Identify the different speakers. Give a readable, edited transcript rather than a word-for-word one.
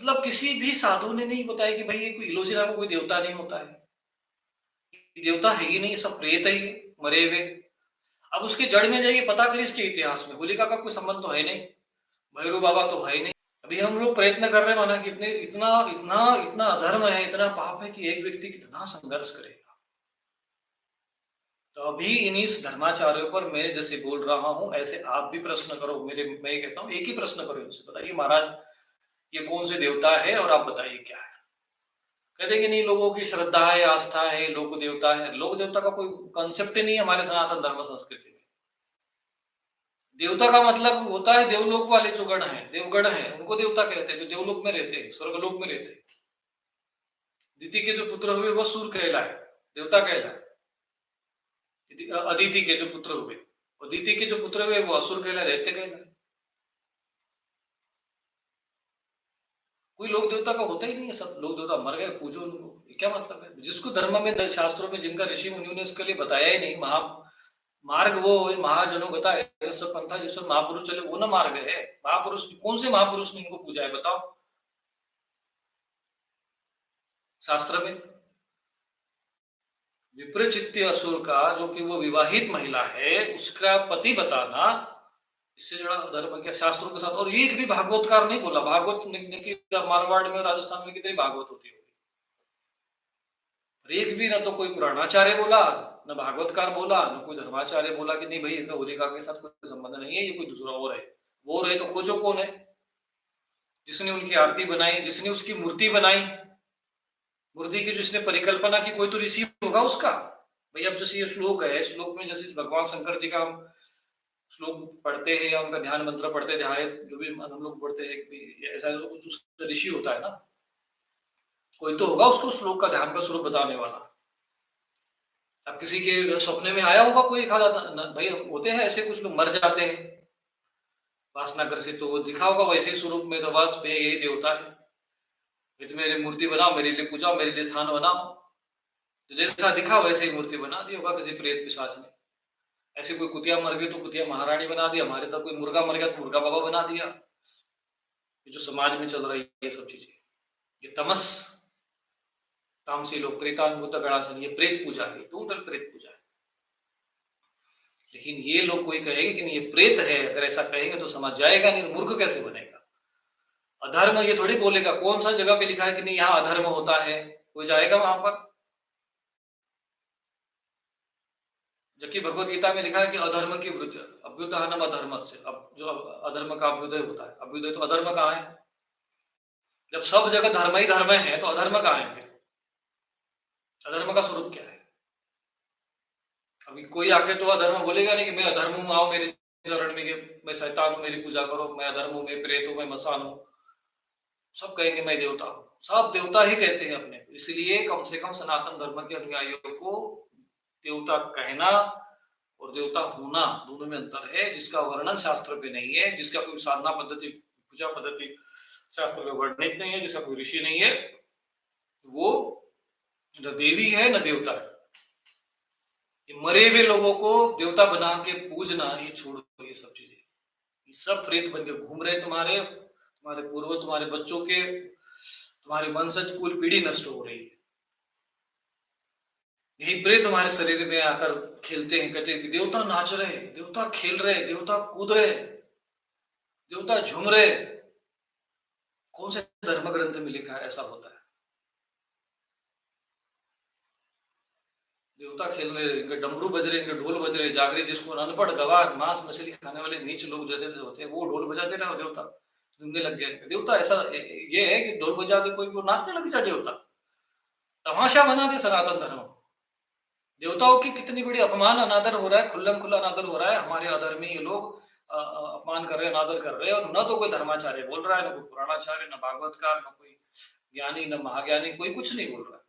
Speaker 1: मतलब किसी भी साधु ने नहीं बताया कि भाई ये कोई इलोजी नाम का कोई देवता नहीं होता है। देवता है ही नहीं, ये सब प्रेत है ये, मरे हुए। अब उसकी जड़ में जाइए, पता करिए इसके इतिहास में, होलिका का कोई संबंध तो है नहीं, भैरव बाबा तो है ही नहीं। अभी हम लोग प्रयत्न कर रहे हैं माना कि इतने इतना इतना इतना अधर्म है, इतना पाप है कि एक व्यक्ति कितना संघर्ष करेगा। तो अभी इन्हीं धर्माचार्यों पर मैं जैसे बोल रहा हूं, ऐसे आप भी प्रश्न करो। मैं ये कहता हूँ एक ही प्रश्न करो इनसे, बताइए महाराज ये कौन से देवता है और आप बताइए क्या है। कहते कि नहीं, लोगों की श्रद्धा है, आस्था है, लोक देवता है। लोक देवता का कोई कंसेप्ट ही नहीं है हमारे सनातन धर्म संस्कृति में। देवता का मतलब होता है देवलोक वाले जो गण हैं, देवगण हैं, उनको देवता कहते हैं, जो देवलोक में रहते हैं, स्वर्गलोक में रहते हैं। दिति के जो पुत्र हुए वो सूर्य कहलाए, देवता कहलाए। अदिति के जो पुत्र हुए, अदिति के जो पुत्र हुए वो असुर कहलाए, दैत्य कहलाए। कोई लोक देवता का होता ही नहीं है, सब लोक देवता मर गए, पूजो उनको, क्या मतलब है। जिसको धर्म में, शास्त्रों में, जिनका ऋषि मुनियों ने इसके लिए बताया ही नहीं, मार्ग वो महाजनों गता सब पंथा जिसमें महापुरुष चले, वो ना मार्ग है। महापुरुष कौन से महापुरुष ने इनको पूजा है बताओ शास्त्र में। विप्रचित्य असुर का, जो कि वो विवाहित महिला है, उसका पति बताना, इससे जुड़ा धर्म क्या शास्त्रों के साथ। और एक भी भागवतकार नहीं बोला। भागवत मारवाड़ में, राजस्थान में कितनी भागवत होती होगी, एक भी ना तो कोई पुराणाचार्य बोला, न भागवतकार बोला, न कोई धर्माचार्य बोला कि नहीं भाई इसका होलिका के साथ कोई संबंध नहीं है, ये कोई दूसरा और है। वो रहे तो खोजो कौन है जिसने उनकी आरती बनाई, जिसने उसकी मूर्ति बनाई, मूर्ति की जिसने परिकल्पना की, कोई तो ऋषि होगा उसका। भाई अब जैसे ये श्लोक है, श्लोक में जैसे भगवान शंकर जी का हम श्लोक पढ़ते हैं या उनका ध्यान मंत्र पढ़ते ध्यान जो भी हम लोग पढ़ते हैं, ऐसा कुछ ऋषि होता है ना, कोई तो होगा उसको श्लोक का ध्यान का स्वरूप बताने वाला। अब किसी के सपने में आया होगा कोई खादा, भाई होते हैं ऐसे कुछ लोग, मर जाते हैं वासना ग्रसित, तो वो दिखा होगा वैसे स्वरूप में, तो बस पे यही देवता है, तो मेरी मूर्ति बनाओ, मेरे लिए पूजाओ, मेरे लिए स्थान बनाओ। तो जैसा दिखा वैसे ही मूर्ति बना दी होगा किसी प्रेत पिशाच ने। ऐसे कोई कुतिया मर गई तो कुतिया महारानी बना दिया, हमारे तक कोई मुर्गा मर गया तो मुर्गा बाबा बना दिया। ये जो समाज में चल रही है ये सब चीजें, ये तमस, तामसी लोग, प्रेतानुभूत गणासन, ये प्रेत पूजा है, टोटल प्रेत पूजा है। लेकिन ये लोग कोई कहेगा कि नहीं ये प्रेत है, अगर ऐसा कहेंगे तो समझ जाएगा, नहीं तो मूर्ख कैसे बनेगा। अधर्म ये थोड़ी बोलेगा, कौन सा जगह पे लिखा है कि नहीं यहाँ अधर्म होता है, कोई जाएगा वहां पर। जबकि भगवत गीता में लिखा है कि अधर्म की वृत्ति, अभ्युत्थानम अधर्म से, अब जो अधर्म का अभ्युदय होता है, अभ्युदय तो अधर्म कहाँ है। जब सब जगह धर्म ही धर्म है तो अधर्म कहाँ है, अधर्म का स्वरूप क्या है। अभी कोई आके तो अधर्म बोलेगा नहीं कि मैं अधर्म हूं, आओ मेरे चरण में, मैं शैतान हूं, मेरी पूजा करो, मैं अधर्म हूं, मैं प्रेत हूं, मैं मसान हूं। सब कहेंगे मैं देवता हूं, सब देवता ही कहते हैं अपने। इसलिए कम से कम सनातन धर्म के अनुयायियों को देवता कहना और देवता होना दोनों में अंतर है, जिसका वर्णन शास्त्र पे नहीं है, जिसका कोई साधना पद्धति, पूजा पद्धति शास्त्र में वर्णित नहीं है, जिसका कोई ऋषि नहीं है, वो न देवी है न देवता है। ये मरे हुए लोगों को देवता बना के पूजना, ये छोड़ो ये सब चीजें। ये सब प्रेत बन के घूम रहे, तुम्हारे पूर्व, तुम्हारे बच्चों के, तुम्हारे वंशज कुल पीढ़ी नष्ट हो रही है। यही प्रेत हमारे शरीर में आकर खेलते हैं, कहते हैं कि देवता नाच रहे, देवता खेल रहे, देवता कूद रहे, देवता झूम रहे। कौन से धर्म ग्रंथ में लिखा है ऐसा होता है। देवता खेल रहे, इनके डमरू बज रहे, इनके ढोल बज रहे, जागरे जिसको अनपढ़ गवार मांस मछली खाने वाले नीच लोग जैसे होते हैं, वो ढोल बजाते रहे, देवता झूमने लग गए। देवता ऐसा ये है कि ढोल बजा के कोई नाचने लग जाए, देवता तमाशा बना दे सनातन धर्म। देवताओं की कितनी बड़ी अपमान अनादर हो रहा है, खुल्लम खुल्ला अनादर हो रहा है। हमारे आदर में ये लोग अपमान कर रहे हैं, अनादर कर रहे हैं, और न तो कोई धर्माचार्य बोल रहा है, न कोई पुराणाचार्य, न भागवतकार, न कोई ज्ञानी, न महाज्ञानी, कोई कुछ नहीं बोल रहा है।